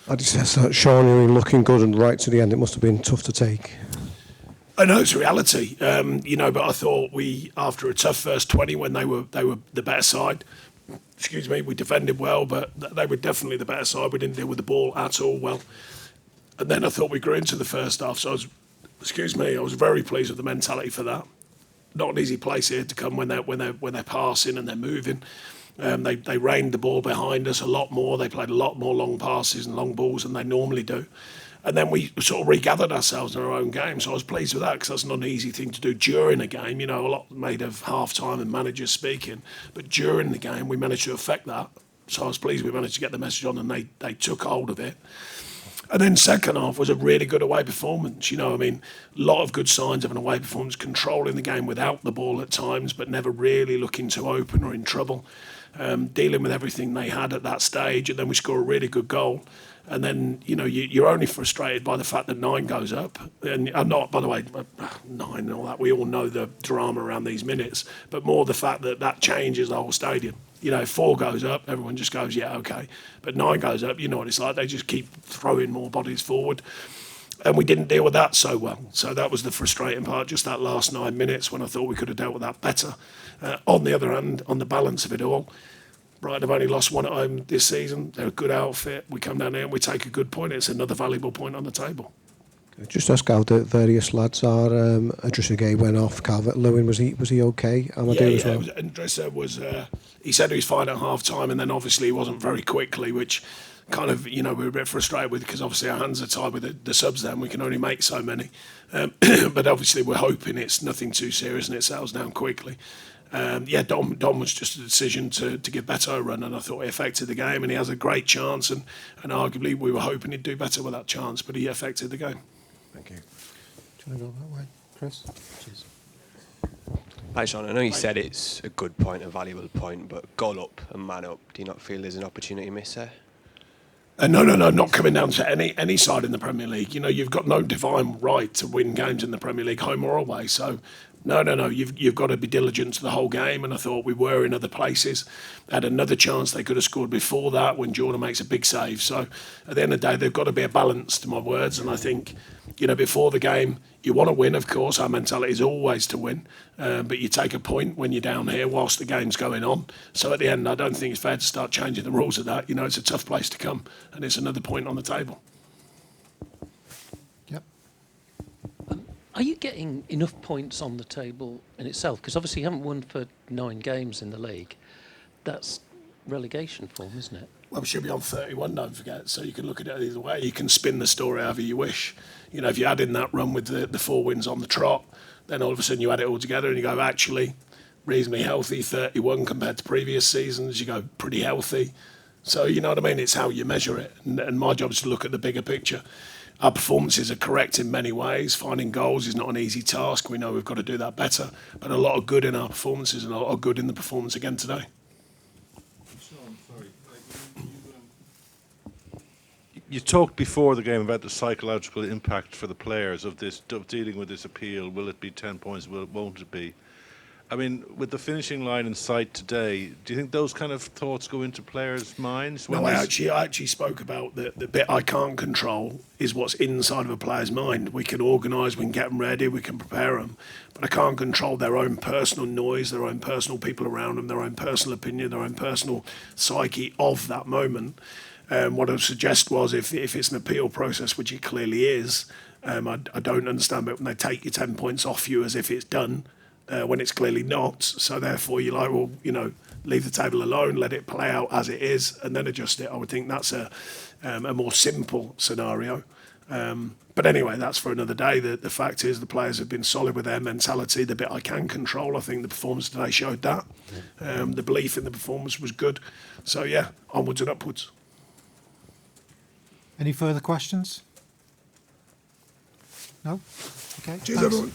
I just said Sean, you were looking good and right to the end. It must have been tough to take. I know it's reality, but I thought we, after a tough first 20 when they were the better side, we defended well, but they were definitely the better side. We didn't deal with the ball at all well. And then I thought we grew into the first half, so I was very pleased with the mentality for that. Not an easy place here to come when they're passing and they're moving. They reined the ball behind us a lot more. They played a lot more long passes and long balls than they normally do. And then we sort of regathered ourselves in our own game. So I was pleased with that because that's not an easy thing to do during a game. A lot made of half-time and managers speaking. But during the game, we managed to affect that. So I was pleased we managed to get the message on and they took hold of it. And then second half was a really good away performance. A lot of good signs of an away performance, controlling the game without the ball at times, but never really looking to open or in trouble. Dealing with everything they had at that stage. And then we score a really good goal. And then, you're only frustrated by the fact that 9 goes up. And I'm not, by the way, 9 and all that. We all know the drama around these minutes. But more the fact that changes the whole stadium. 4 goes up, everyone just goes, yeah, okay. But 9 goes up, you know what it's like. They just keep throwing more bodies forward. And we didn't deal with that so well. So that was the frustrating part, just that last 9 minutes when I thought we could have dealt with that better. On the other hand, on the balance of it all, Brighton have only lost 1 at home this season. They're a good outfit. We come down here and we take a good point. It's another valuable point on the table. Just ask how the various lads are. Adrissa went off. Calvert-Lewin, was he okay? Amadou as well? Adrissa was. He said he was fine at half time, and then obviously he wasn't very quickly, which kind of we were a bit frustrated with because obviously our hands are tied with the subs. Then we can only make so many, but obviously we're hoping it's nothing too serious and it settles down quickly. Dom was just a decision to give Beto a run, and I thought he affected the game, and he has a great chance, and arguably we were hoping he'd do better with that chance, but he affected the game. Thank you. Do you want to go that way, Chris? Cheers. Hi, Sean. I know you said it's a good point, a valuable point, but goal up and man up, do you not feel there's an opportunity miss there? No, not coming down to any side in the Premier League. You've got no divine right to win games in the Premier League, home or away. So, no. You've got to be diligent to the whole game, and I thought we were in other places. They had another chance they could have scored before that when Jordan makes a big save. So, at the end of the day, they've got to be a balance, to my words. And I think, before the game, you want to win, of course. Our mentality is always to win. But you take a point when you're down here whilst the game's going on. So at the end, I don't think it's fair to start changing the rules of that. It's a tough place to come, and it's another point on the table. Yep. Are you getting enough points on the table in itself? Because obviously you haven't won for 9 games in the league. That's relegation form, isn't it? Well, we should be on 31, don't forget. So you can look at it either way. You can spin the story however you wish. If you add in that run with the 4 wins on the trot, then all of a sudden you add it all together and you go, actually, reasonably healthy, 31 compared to previous seasons. You go, pretty healthy. So, you know what I mean? It's how you measure it. And my job is to look at the bigger picture. Our performances are correct in many ways. Finding goals is not an easy task. We know we've got to do that better. But a lot of good in our performances and a lot of good in the performance again today. You talked before the game about the psychological impact for the players of dealing with this appeal. Will it be 10 points? Won't it be? I mean, with the finishing line in sight today, do you think those kind of thoughts go into players' minds? No, I actually spoke about the bit I can't control is what's inside of a player's mind. We can organise, we can get them ready, we can prepare them, but I can't control their own personal noise, their own personal people around them, their own personal opinion, their own personal psyche of that moment. What I would suggest was if it's an appeal process, which it clearly is, I don't understand it when they take your 10 points off you as if it's done, when it's clearly not. So therefore you're like, well, leave the table alone, let it play out as it is, and then adjust it. I would think that's a more simple scenario. But anyway, that's for another day. The fact is the players have been solid with their mentality. The bit I can control, I think the performance today showed that. The belief in the performance was good. So yeah, onwards and upwards. Any further questions? No? Okay. Cheers, thanks. everyone.